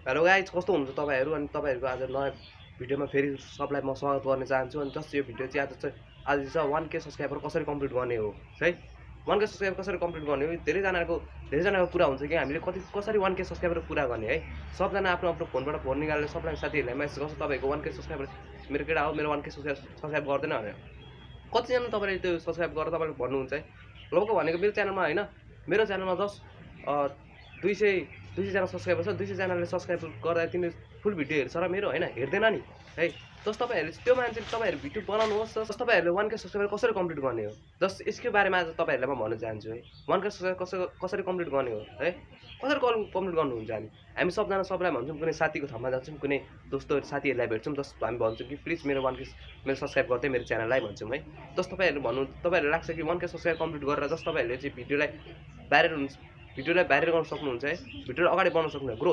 Hello guys, कस्तो हुनुहुन्छ तपाईहरु? अनि तपाईहरुको आज नयाँ भिडियोमा फेरि सबलाई म स्वागत गर्न चाहन्छु। अनि जस्ट यो भिडियो चाहिँ आज चाहिँ 1K सब्स्क्राइबर कसरी कम्प्लिट गर्ने हो है। 1K सब्स्क्राइबर कसरी कम्प्लिट गर्ने हो, धेरैजनाको कुरा हुन्छ कि हामीले कसरी 1K सब्स्क्राइबर पुरा गर्ने है। सबजना आफ्नो आफ्नो फोनबाट फोन निकालेर सबलाई साथीहरुलाई मेसेज गर्छ तपाईको 1K सब्स्क्राइबर मेरो केटा हो, मेरो 1K सब्स्क्राइब गर्दैन भनेर। कतिजना तपाईले त्यो सब्स्क्राइब गरेर तपाईले भन्नुहुन्छ है। लगभग भनेको मेरो च्यानलमा हैन, मेरो च्यानलमा जस्ट 200 जना सब्स्क्राइबर छ। 200 जनाले सब्स्क्राइब गर्दा तिनीले फुल भिडियो हेर्छ र मेरो हैन हेर्दैन नि है। जस्ट तपाईहरुले त्यो मान्छे तपाईहरु भिडियो बनाउनुहोस्। जस्ट तपाईहरुले 1K सब्स्क्राइबर कसरी कम्प्लिट गर्ने हो, जस्ट यसको बारेमा आज तपाईहरुलाई म भन्न चाहन्छु है। 1K सब्स्क्राइबर कसरी कम्प्लिट गर्ने हो है, कसरी कम्प्लिट गर्नुहुन्छ। हामी सबजना सबलाई भन्छौँ, कुनै साथीको ठाउँमा जान्छौँ, कुनै दोस्तहरु साथीहरुलाई भेट्छौँ, जस्ट हामी भन्छौँ कि प्लिज मेरो 1K मेरो सब्स्क्राइब गर्दै मेरो च्यानललाई भन्छौँ है। जस्ट तपाईहरुले लाग्छ कि 1K सब्स्क्राइब कम्प्लिट गरेर जस्ट तपाईहरुले चाहिँ भिडियोलाई भाइरल गर्न सक्नुहुन्छ है, भिडियोलाई अगाडि बढाउन सक्नुहुन्छ। ग्रो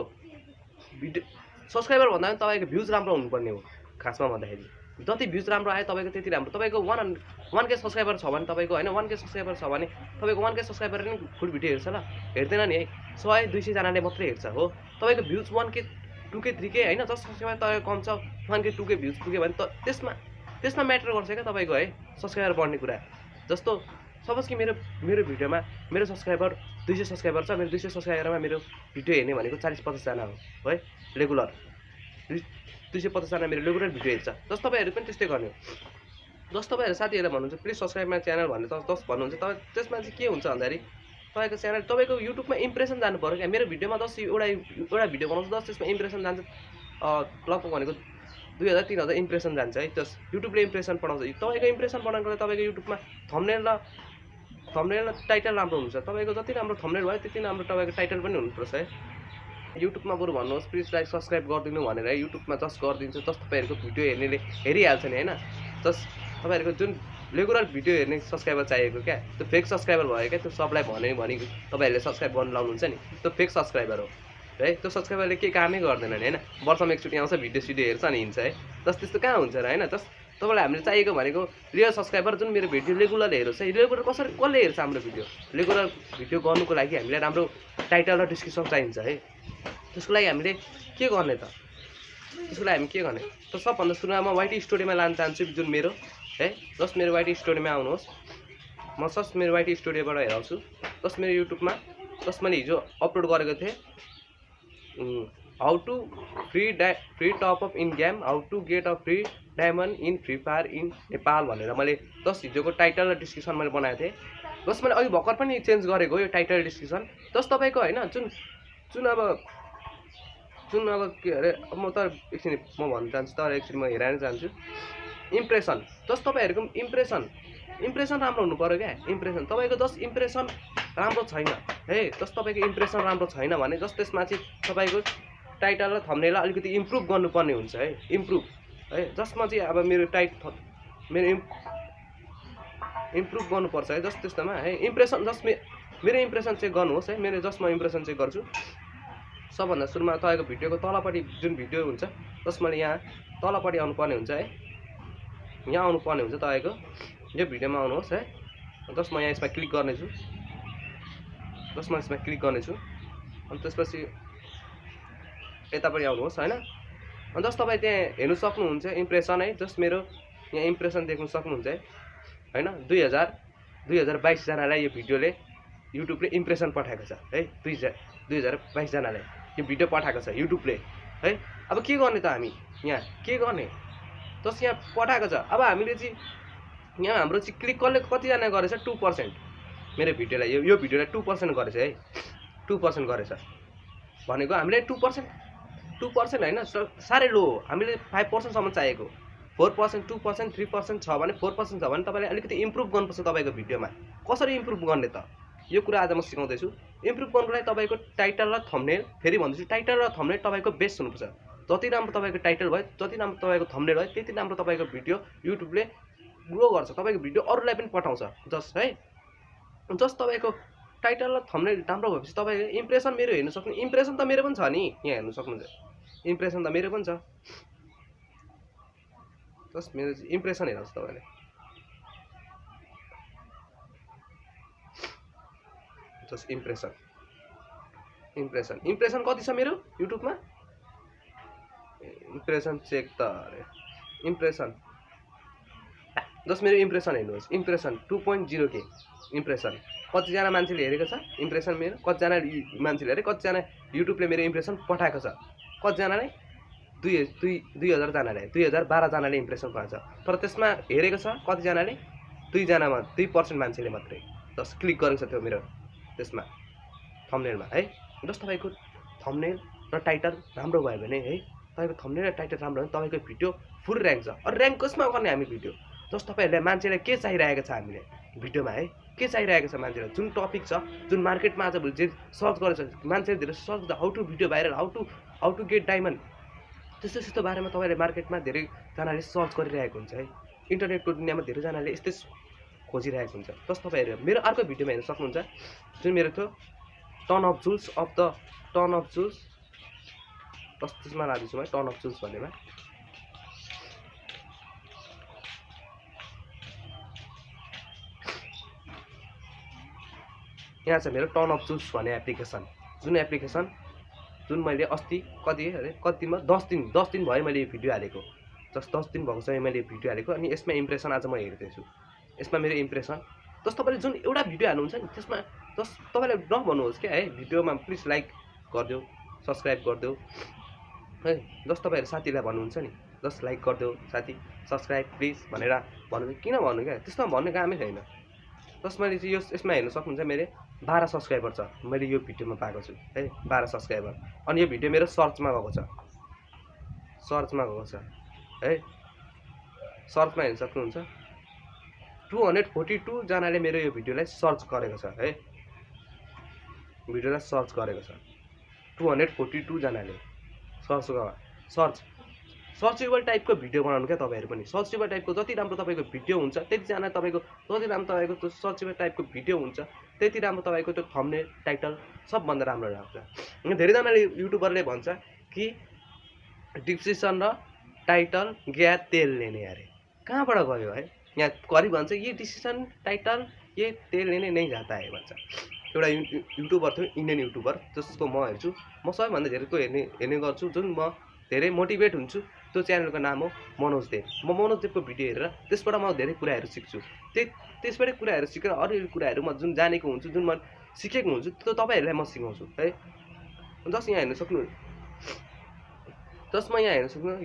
भिडियो सब्स्क्राइबर भन्दा पनि तपाईको भ्युज राम्रो हुनुपर्ने हो। खासमा भन्दाखेरि जति भ्युज राम्रो आयो तपाईको त्यति राम्रो। तपाईको 1K सब्स्क्राइबर छ भने तपाईको हैन 1K सब्स्क्राइबर छ भने तपाईको 1K सब्स्क्राइबरले नि फुल भिडियो हेर्छ ल, हेर्दैन नि है। 100-200 जनाले मात्रै हेर्छ हो। तपाईको भ्युज 1K 2K 3K हैन, जस्ट सब्स्क्राइबर तपाईको कम छ, 1K 2K भ्युज पुग्यो भने त त्यसमा म्याटर गर्छ क्या तपाईको है सब्स्क्राइबर बढ्ने कुरा। जस्तो सपोज कि मेरो भिडियोमा मेरो सब्स्क्राइबर 200 सब्स्क्राइबर छ, मेरो 200 सब्स्क्राइबरमा मेरो भिडियो हेर्ने भनेको 40-50 जना हो है, रेगुलर 250 जना मेरो रेगुलर भिडियो हेर्छ। जस्तो तपाईहरु पनि त्यस्तै गर्ने हो। जस्तो तपाईहरु साथीहरुलाई भन्नुहुन्छ प्लिज सब्स्क्राइब माई च्यानल भन्ने जस्ट भन्नुहुन्छ, तपाईँ त्यसमा चाहिँ के हुन्छ भन्दाखेरि तपाईको च्यानल तपाईको युट्युबमा इम्प्रेसन जानु पर्यो क्या। मेरो भिडियोमा जस्ट एउटा भिडियो बनाउँछु, जस्ट त्यसमा इम्प्रेसन जान्छ लगभग भनेको 2000-3000 इम्प्रेसन जान्छ है। जस्ट युट्युबले इम्प्रेसन बढाउँछ। तपाईको इम्प्रेसन बढाउनको लागि तपाईको युट्युबमा थम्बनेल र टाइटल राम्रो हुन्छ। तपाईको जति राम्रो थम्बनेल भयो त्यति राम्रो तपाईको टाइटल पनि हुनुपर्छ है। युट्युबमा बरु भन्नुहोस् प्लिज लाइक सब्स्क्राइब गरिदिनु भनेर है। युट्युबमा जस्ट गरिदिन्छु, जस्ट तपाईहरुको भिडियो हेर्नेले हेरिहाल्छ नि हैन। जस्ट तपाईहरुको जुन रेगुलर भिडियो हेर्ने सब्स्क्राइबर चाहिएको क्या, त्यो फेक सब्स्क्राइबर भयो क्या। त्यो सबलाई भनी तपाईहरुले सब्स्क्राइब गर्न लाउनुहुन्छ नि, त्यो फेक सब्स्क्राइबर हो है। त्यो सब्स्क्राइबरले केही कामै गर्दैन नि हैन, वर्षमा एकचोटि आउँछ भिडियो हेर्छ अनि हिँड्छ है। जस्ट त्यस्तो कहाँ हुन्छ र हैन। जस्ट तपाईलाई हामीले चाहिएको भनेको रियल सब्स्क्राइबर जुन मेरो भिडियो रेगुलर हेरोस् है। रेगुलर कसले हेर्छ हाम्रो भिडियो? रेगुलर भिडियो गर्नुको लागि हामीलाई राम्रो टाइटल र डिस्क्रिप्सन चाहिन्छ है। त्यसको लागि हामीले के गर्ने त? त्यसको लागि हामी के गर्ने त? सबभन्दा सुरुमा म YT स्टुडियोमा लान चाहन्छु, जुन मेरो है। जस्ट मेरो YT स्टुडियोमा आउनुहोस्। म जस्ट मेरो YT स्टुडियोबाट हेराउँछु। जस्ट मेरो युट्युबमा जस्ट मैले हिजो अपलोड गरेको थिएँ, how to free top up in game, how to get a free diamond in Free Fire in Nepal भनेर मैले जस्ट हिजोको टाइटल र डिस्क्रिप्सन मैले बनाएको थिएँ। जस्ट मैले अघि भर्खर पनि चेन्ज गरेको यो टाइटल डिस्क्रिप्सन। जस्ट तपाईको हैन जुन अब के अरे, म त एकछिन म भन्न चाहन्छु, तर एकछिन म हेराउन चाहन्छु। इम्प्रेसन, जस्ट तपाईहरुको इम्प्रेसन राम्रो हुनु पर्यो क्या। इम्प्रेसन तपाईको जस्ट इम्प्रेसन राम्रो छैन है। जस्ट तपाईको इम्प्रेसन राम्रो छैन भने जस्ट त्यसमा चाहिँ तपाईको टाइटल र थम्बनेल अलिकति इम्प्रुभ गर्नुपर्ने हुन्छ है। इम्प्रुभ है। जसमा चाहिँ अब मेरो इम्प्रुभ गर्नुपर्छ है। जस्ट त्यस्तोमा है इम्प्रेसन जस्ट मेरो इम्प्रेसन चेक गर्नुहोस् है। मेरो जस्ट म इम्प्रेसन चेक गर्छु। सबभन्दा सुरुमा तपाईको भिडियोको तलपट्टि जुन भिडियो हुन्छ, जस्ट मैले यहाँ तलपट्टि आउनुपर्ने हुन्छ है। यहाँ आउनुपर्ने हुन्छ तपाईको यो भिडियोमा आउनुहोस् है। जस्ट म यहाँ यसमा क्लिक गर्नेछु। अनि त्यसपछि यतापट्टि आउनुहोस् हैन। अनि जस्ट तपाईँ त्यहाँ हेर्नु सक्नुहुन्छ इम्प्रेसन है। जस्ट मेरो यहाँ इम्प्रेसन देख्नु सक्नुहुन्छ हैन। 2022 जनालाई यो भिडियोले युट्युबले इम्प्रेसन पठाएको छ है। 2022 जनालाई यो भिडियो पठाएको छ युट्युबले है। अब के गर्ने त हामी? यहाँ के गर्ने? जस्ट यहाँ पठाएको छ। अब हामीले चाहिँ यहाँ हाम्रो चाहिँ क्लिक कतिजना गरेछ? 2% मेरो भिडियोलाई यो भिडियोलाई 2% गरेछ है। 2% गरेछ भनेको हामीले 2% हैन, साह्रै लो हो। हामीले 5% सम्म चाहिएको। 4%, 2%, 3% छ भने 4% छ भने तपाईले अलिकति इम्प्रुभ गर्नुपर्छ तपाईको भिडियोमा। कसरी इम्प्रुभ गर्ने त? यो कुरा आज म सिकाउँदै छु। इम्प्रुभ गर्नको लागि तपाईको टाइटल र थम्बनेल, फेरि भन्दैछु टाइटल र थम्बनेल तपाईको बेस्ट हुनुपर्छ। जति राम्रो तपाईको टाइटल भयो, जति राम्रो तपाईको थम्बनेल भयो, त्यति राम्रो तपाईको भिडियो युट्युबले ग्रो गर्छ। तपाईको भिडियो अरूलाई पनि पठाउँछ जस्ट है। जस्ट तपाईको टाइटल र थम्बनेल राम्रो भएपछि तपाईको इम्प्रेसन मेरो हेर्न सक्नु। इम्प्रेसन त मेरो पनि छ नि, यहाँ हेर्न सक्नुहुन्छ। इम्प्रेसन त मेरो पनि छ। जस्ट मेरो इम्प्रेसन हेर्नुहोस् तपाईले। जस्ट इम्प्रेसन कति छ मेरो युट्युबमा? इम्प्रेसन चेक त अरे इम्प्रेसन जस्ट मेरो इम्प्रेसन हेर्नुहोस् इम्प्रेसन 2.0K इम्प्रेसन कतिजना मान्छेले हेरेको छ इम्प्रेसन मेरो कतिजना मान्छेले हेरे कतिजना युट्युबले मेरो इम्प्रेसन पठाएको छ कतिजनाले 2000 जनाले 2012 जनाले इम्प्रेसन पाएको छ तर त्यसमा हेरेको छ कतिजनाले 2% मान्छेले मात्रै जस्ट क्लिक गरेको छ त्यो मेरो त्यसमा थम्बनेलमा है जस्ट तपाईको थम्बनेल र टाइटल राम्रो भयो भने है तपाईको थम्बनेल र टाइटल राम्रो भयो भने तपाईको भिडियो फुल र्याङ्क छ अर र्याङ्क कसमा गर्ने हामी भिडियो जस्ट तपाईहरुले मान्छेले के चाहिरहेको छ हामीले भिडियोमा है के चाहिरहेको छ मान्छेले जुन टपिक छ जुन मार्केटमा आज भोलि जे सर्च गरेछ मान्छेले धेरै सर्च गर्दा how to video viral how to get diamond त्यस्तो बारेमा तपाईले मार्केटमा धेरै जनाले सर्च गरिरहेको हुन्छ है इन्टरनेटको दुनियाँमा धेरै जनाले यस्तै खोजिरहेको हुन्छ जस्ट तपाईहरु मेरो अर्को भिडियोमा हेर्न सक्नुहुन्छ जुन मेरो थियो टर्न अफ जुल्स त्यसमा राख्छु म टर्न अफ जुल्स भन्नेमा यहाँ छ मेरो टर्न अफ जुल्स भन्ने एप्लिकेसन जुन मैले अस्ति कतिमा 10 दिन भयो मैले यो भिडियो हालेको जस्ट 10 दिन भएको छ मैले भिडियो हालेको अनि यसमा इम्प्रेसन आज म हेर्दैछु यसमा मेरो इम्प्रेसन जस्ट तपाईले जुन एउटा भिडियो हाल्नुहुन्छ नि त्यसमा जस्ट तपाईले नभन्नुहोस् के है भिडियोमा प्लिज लाइक गरिदेऊ सब्स्क्राइब गरिदेऊ है जस्ट तपाईहरु साथीलाई भन्नुहुन्छ नि जस्ट लाइक गरिदेऊ साथी सब्स्क्राइब प्लिज भनेर भन्नु किन भन्नु क्या त्यस्तो भन्ने कामै छैन जस्ट मैले चाहिँ यसमा हेर्न सक्नुहुन्छ मेरो 12 सब्स्क्राइबर छ मैले यो भिडियोमा पाएको छु है 12 सब्स्क्राइबर अनि यो भिडियो मेरो सर्चमा गएको छ है सर्चमा हेर्न सक्नुहुन्छ 242 जनाले मेरो यो भिडियोलाई सर्च गरेको छ है 242 जनाले सर्चेबल टाइपको भिडियो बनाउनु क्या तपाईहरु पनि सर्चेबल टाइपको जति राम्रो तपाईको भिडियो हुन्छ त्यति जना तपाईको जति राम्रो तपाईको त्यो सर्चेबल टाइपको भिडियो हुन्छ त्यति राम्रो तपाईको त्यो थम्बनेल टाइटल सब भन्दा राम्रो राख्छ धेरै जनाले युट्युबरले भन्छ कि डिस्क्रिप्सन र टाइटल ग्या तेल लेने अरे कहाँबाट गयो है यहाँ करि भन्छ ये डिस्क्रिप्सन टाइटल ये तेल लेने नहीं जाता है भन्छ एउटा युट्युबर थियो इन्डियन युट्युबर जसको म हेर्छु म सबैभन्दा धेरैको हेर्ने गर्छु जुन म धेरै मोटिभेट हुन्छु त्यो च्यानलको नाम हो मनोज देव म मनोज देवको भिडियो हेरेर त्यसबाट म धेरै कुराहरू सिक्छु त्यसबाटै कुराहरू सिकेर अरू कुराहरू म जुन जानेको हुन्छु जुन म सिकेको हुन्छु त्यो तपाईहरुलाई म सिकाउँछु है जस्ट यहाँ हेर्न सक्नु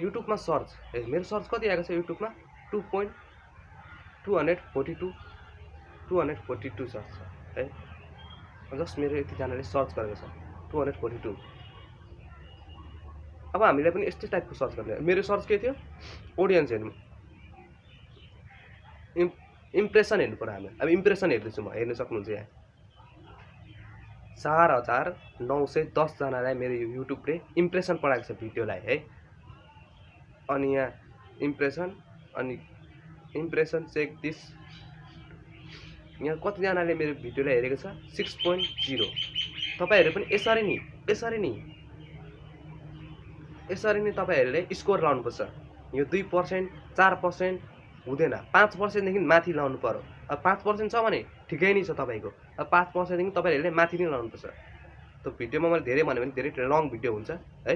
युट्युबमा सर्च मेरो सर्च कति आएको छ युट्युबमा 242 सर्च छ है जस्ट मेरो यति जनाले सर्च गरेको छ 242 अब हामीले पनि यस्तै टाइपको सर्च गर्ने मेरो सर्च के थियो ऑडियन्स हेर्नु इम्प्रेसन हेर्नु पर्यो हामी अब इम्प्रेसन हेर्दैछु म हेर्न सक्नुहुन्छ यहाँ 4910 जनालाई मेरो युट्युबले इम्प्रेसन पठाएको छ भिडियोलाई है अनि यहाँ इम्प्रेसन चेक दिस यहाँ कति जनाले मेरो भिडियोलाई हेरेको छ 6.0 तपाईहरु पनि यसरी नै तपाईहरुले स्कोर लाउनु पर्छ यो 2% 4% हुँदैन 5% देखि माथि लाउनु पर्यो अब 5% छ भने ठिकै नै छ तपाईको अब 5% देखि तपाईहरुले माथि नै लाउनु पर्छ त्यो भिडियोमा मैले धेरै भने धेरै लङ भिडियो हुन्छ है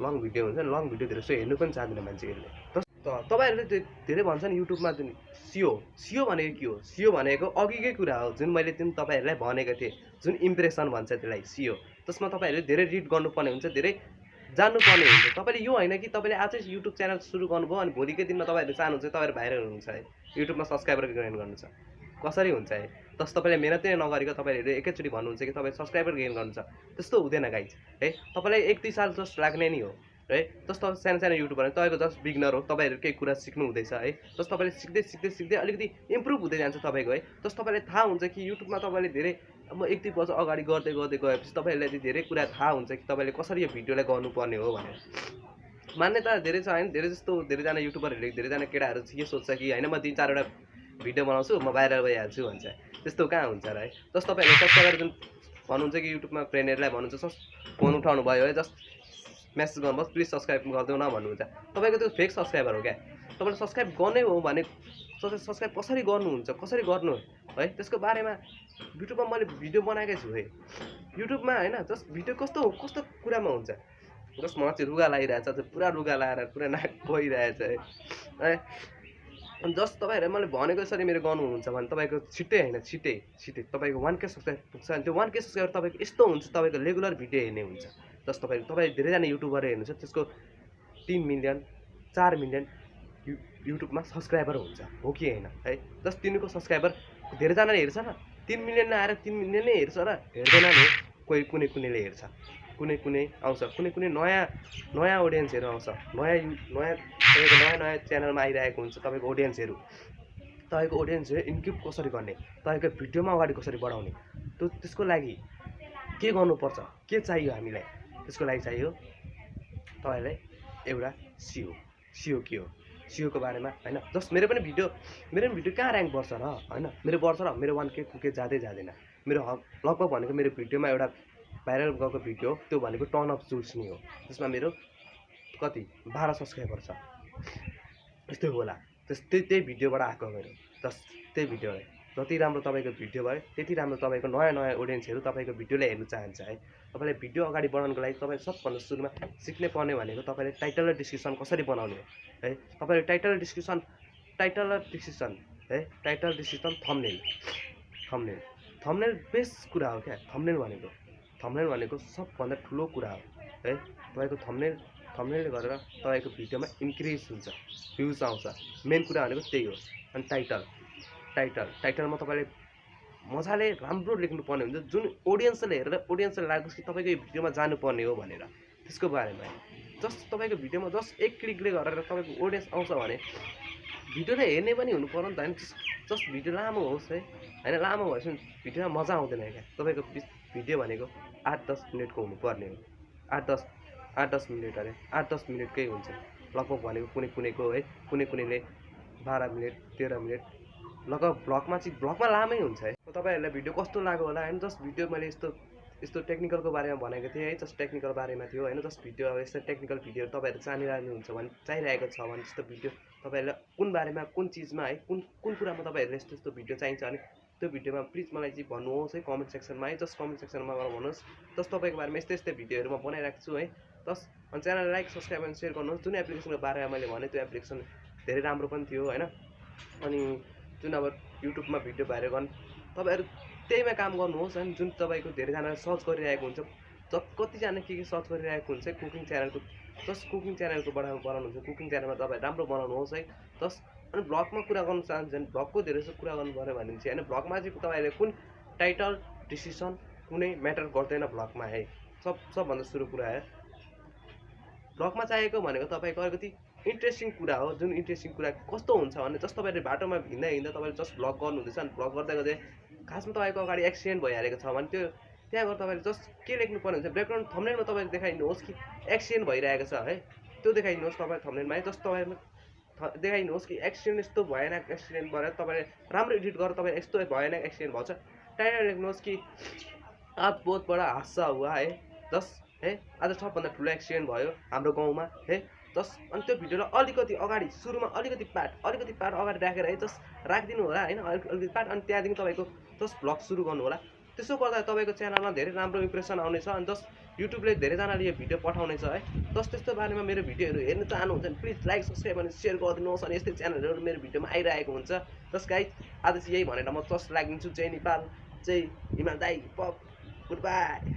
लङ भिडियो धेरै सो हेर्नु पनि चाहदैन मान्छेहरुले तपाईहरुले धेरै भन्छन् युट्युबमा जुन सिओ भनेको के हो सिओ भनेको अघिकै कुरा हो जुन मैले तपाईहरुलाई भनेको थिए जुन इम्प्रेसन भन्छ त्यसलाई सिओ त्यसमा तपाईहरुले धेरै रिड गर्नुपर्ने हुन्छ धेरै जान्नु पर्ने हुन्छ तपाईले यो हैन कि तपाईले आजै युट्युब च्यानल सुरु गर्नुभयो अनि भोलिकै दिनमा तपाईहरुले चाहनुहुन्छ तपाईहरु भाइरल हुनुहुन्छ है युट्युबमा सब्स्क्राइबर गेन गर्नु छ कसरी हुन्छ है जस तपाईले मेहनतै नगरेको तपाईहरुले एकैचोटी भन्नुहुन्छ कि तपाई सब्स्क्राइबर गेन गर्नु छ त्यस्तो हुँदैन गाइज है तपाईलाई 1-2 साल जस्ट लाग्ने नि हो है जस्तो सानो युट्युबर तपाईको जस्ट बिगिनर हो तपाईहरु केही कुरा सिक्नु हुँदैछ है जस तपाईले सिक्दै अलिकति इम्प्रुभ हुँदै जान्छ तपाईको है जस तपाईलाई थाहा हुन्छ कि युट्युबमा तपाईले धेरै अब 1-2 वर्ष अगाडि गर्दै गएपछि तपाईहरुलाई धेरै कुरा थाहा हुन्छ कि तपाईले कसरी यो भिडियोलाई गर्नुपर्ने हो भनेर मान्यता धेरै छ हैन धेरै जना युट्युबरहरुले धेरै जना केटाहरु के सोच्छ कि हैन म 3-4 वटा भिडियो बनाउँछु म भाइरल भइहाल्छु भन्छ त्यस्तो कहाँ हुन्छ र है जस तपाईहरुले सब्स्क्राइबर जुन भन्नुहुन्छ कि युट्युबमा फ्रेन्डहरुलाई भन्नुहुन्छ फोन उठाउनु भयो है जस्ट मेसेज गर्नुहोस् प्लिज सब्स्क्राइब गर्देऊ न भन्नुहुन्छ तपाईको त्यो फेक सब्स्क्राइबर हो क्या तपाईले सब्स्क्राइब गर्नै हो भने सब्स्क्राइब कसरी गर्नुहुन्छ कसरी गर्नु है त्यसको बारेमा युट्युबमा मैले भिडियो बनाएकै छु है युट्युबमा हैन जस्ट भिडियो कस्तो कुरामा हुन्छ जस म चाहिँ रुगा लागिरहेछ पुरा रुगा लाएर पुरा नाक गइरहेछ है अनि जस तपाईँहरूले मैले भनेको यसरी मेरो गर्नुहुन्छ भने तपाईँको छिट्टै होइन छिट्टै तपाईँको 1K सब्सक्राइबर पुग्छ अनि त्यो 1K सब्सक्राइबर तपाईँको यस्तो हुन्छ तपाईँको रेगुलर भिडियो हेर्ने हुन्छ जस तपाईँ धेरैजना युट्युबर हेर्नुहुन्छ त्यसको 3 मिलियन 4 मिलियन युट्युबमा सब्सक्राइबर हुन्छ हो कि होइन है जस तिनीको सब्सक्राइबर धेरैजनाले हेर्छ र 3 मिलियन आएर 3 मिलियन नै हेर्छ र हेर्दैन नि कोही कुनैले हेर्छ कुनै आउँछ कुनै नयाँ ऑडियन्सहरु आउँछ नयाँ च्यानलमा आइरहेको हुन्छ तपाईको ऑडियन्सहरु इन्क्युब कसरी गर्ने तपाईको भिडियोमा अगाडि कसरी बढाउने त्यसको लागि के गर्नुपर्छ के चाहियो हामीलाई त्यसको लागि चाहियो तपाईलाई एउटा सिओ के हो सिओ को बारेमा हैन जस्ट मेरो पनि भिडियो कहाँ र्याङ्क बढ्छ र हैन मेरो बढ्छ र मेरो 1K 2K जाँदैन मेरो लगभग भनेको मेरो भिडियोमा एउटा भाइरल गएको भिडियो त्यो भनेको टर्न अफ जुल्स नि हो त्यसमा मेरो कति 12 सब्स्क्राइबर छ यस्तै होला त्यही भिडियोबाट आएको मेरो जस्ट त्यही भिडियोले जति राम्रो तपाईको भिडियो भयो त्यति राम्रो तपाईको नयाँ ऑडियन्सहरु तपाईको भिडियोलाई हेर्न चाहन्छ है तपाईले भिडियो अगाडि बढाउनको लागि तपाई सबभन्दा सुरुमा सिक्ने पर्ने भनेको तपाईले टाइटल र डिस्क्रिप्सन कसरी बनाउने हो है तपाईले टाइटल र डिस्क्रिप्सन थम्बनेल बेस्ट कुरा हो क्या थम्बनेल भनेको सबभन्दा ठुलो कुरा हो है तपाईको थम्बनेलले गरेर तपाईको भिडियोमा इन्क्रिज हुन्छ भ्युज आउँछ मेन कुरा भनेको त्यही हो अनि टाइटलमा तपाईले मजाले राम्रो लेख्नु पर्ने हुन्छ जुन ऑडियन्सले हेरेर ऑडियन्सले लाग्छ कि तपाईको यो भिडियोमा जानु पर्ने हो भनेर त्यसको बारेमा जस्ट तपाईको भिडियोमा जस्ट एक क्लिकले गरेर तपाईको ऑडियन्स आउँछ भने भिडियोलाई हेर्ने पनि हुनु पर्यो नि त हैन जस्ट भिडियो लामो होस् है हैन लामो भएपछि भिडियोमा मजा आउँदैन क्या तपाईको भिडियो भनेको 8-10 मिनेटको हुनुपर्ने हो 8-10 मिनेट अरे 8-10 मिनेटकै हुन्छ लगभग भनेको कुनैको है कुनैले 12 मिनेट 13 मिनेट लगभग ब्लगमा लामै हुन्छ है तपाईहरुलाई भिडियो कस्तो लाग्यो होला हैन जस्ट भिडियो मैले यस्तो टेक्निकलको बारेमा भनेको थिएँ है जस्ट टेक्निकल बारेमा थियो हैन जस्ट भिडियो अब यस्तो टेक्निकल भिडियोहरु तपाईहरु चाहनुहुन्छ भने चाहिरहेको छ भने त्यस्तो भिडियो तपाईहरुलाई कुन बारेमा कुन चीजमा है कुन कुरामा तपाईहरुले यस्तो भिडियो चाहिन्छ अनि त्यो भिडियोमा प्लिज मलाई चाहिँ भन्नुहोस् है कमेन्ट सेक्सनमा है जस्ट कमेन्ट सेक्सनमा गएर भन्नुहोस् जस्ट तपाईको बारेमा यस्तै भिडियोहरु म बनाइराख्छु छु है जस्ट अनि च्यानललाई लाइक सब्स्क्राइब अनि शेयर गर्नुहोस् जुन एप्लिकेसनको बारेमा मैले भने त्यो एप्लिकेसन धेरै राम्रो पनि थियो हैन अनि जुन अब युट्युबमा भिडियो भाइरल गर्न तपाईहरु त्यहीमा काम गर्नुहोस् हैन जुन तपाईको धेरैजनाले सर्च गरिरहेको हुन्छ कतिजना के सर्च गरिरहेको हुन्छ कुकिङ च्यानलको जस्ट कुकिङ च्यानलको बनाउनुहुन्छ कुकिङ च्यानलमा तपाईहरु राम्रो बनाउनुहोस् है जस्ट अनि ब्लगमा कुरा गर्न चाहनुहुन्छ भने ब्लगको धेरै जसो कुरा गर्नु पर्यो भने चाहिँ हैन ब्लगमा चाहिँ तपाईहरुले कुन टाइटल डिसिसन कुनै म्याटर गर्दैन ब्लगमा है सबभन्दा सुरु कुरा है ब्लगमा चाहिएको भनेको तपाईको अलिकति इन्ट्रेस्टिङ कुरा हो जुन इन्ट्रेस्टिङ कुरा कस्तो हुन्छ भने जस्ट तपाईहरुले बाटोमा हिँड्दा तपाईले जस्ट ब्लग गर्नुहुँदैछ अनि ब्लग गर्दै खासमा तपाईको अगाडि एक्सिडेन्ट भइहालेको छ भने त्यो त्यहाँ गएर तपाईले जस्ट के लेख्नु पर्ने हुन्छ ब्याकग्राउन्ड थम्बनेलमा तपाईले देखाइदिनुहोस् कि एक्सिडेन्ट भइरहेको छ है त्यो देखाइदिनुहोस् तपाईले थम्बनेलमा है जस्ट तपाईले देखाइदिनुहोस् कि एक्सिडेन्ट यस्तो भएन एक्सिडेन्ट भएर तपाईले राम्रो एडिट गरेर तपाईले यस्तो भएन एक्सिडेन्ट भन्छ टाइटल लेख्नुहोस् कि आज बहुत बडा हादसा हुआ है जस्ट है आज सबभन्दा ठुलो एक्सिडेन्ट भयो हाम्रो गाउँमा है जस्ट अनि त्यो भिडियोलाई अलिकति अगाडि सुरुमा अलिकति पार्ट अगाडि राखेर है जस्ट राखिदिनु होला हैन अलिकति पार्ट अनि त्यहाँदेखि तपाईको जस्ट ब्लग सुरु गर्नु होला त्यसो गर्दा तपाईको च्यानलमा धेरै राम्रो इम्प्रेसन आउनेछ अनि जस्ट युट्युबले धेरैजनाले यो भिडियो पठाउनेछ है जस्ट त्यस्तो बारेमा मेरो भिडियोहरु हेर्न चाहनुहुन्छ भने प्लिज लाइक सब्स्क्राइब अनि शेयर गरिदिनुहोस् अनि यस्तै च्यानलहरु मेरो भिडियोमा आइरहेको हुन्छ जस्ट गाइस आज चाहिँ यही भनेर म जस्ट लाग्दिन्छु जय नेपाल जय हिमाल दाइ गुड बाइ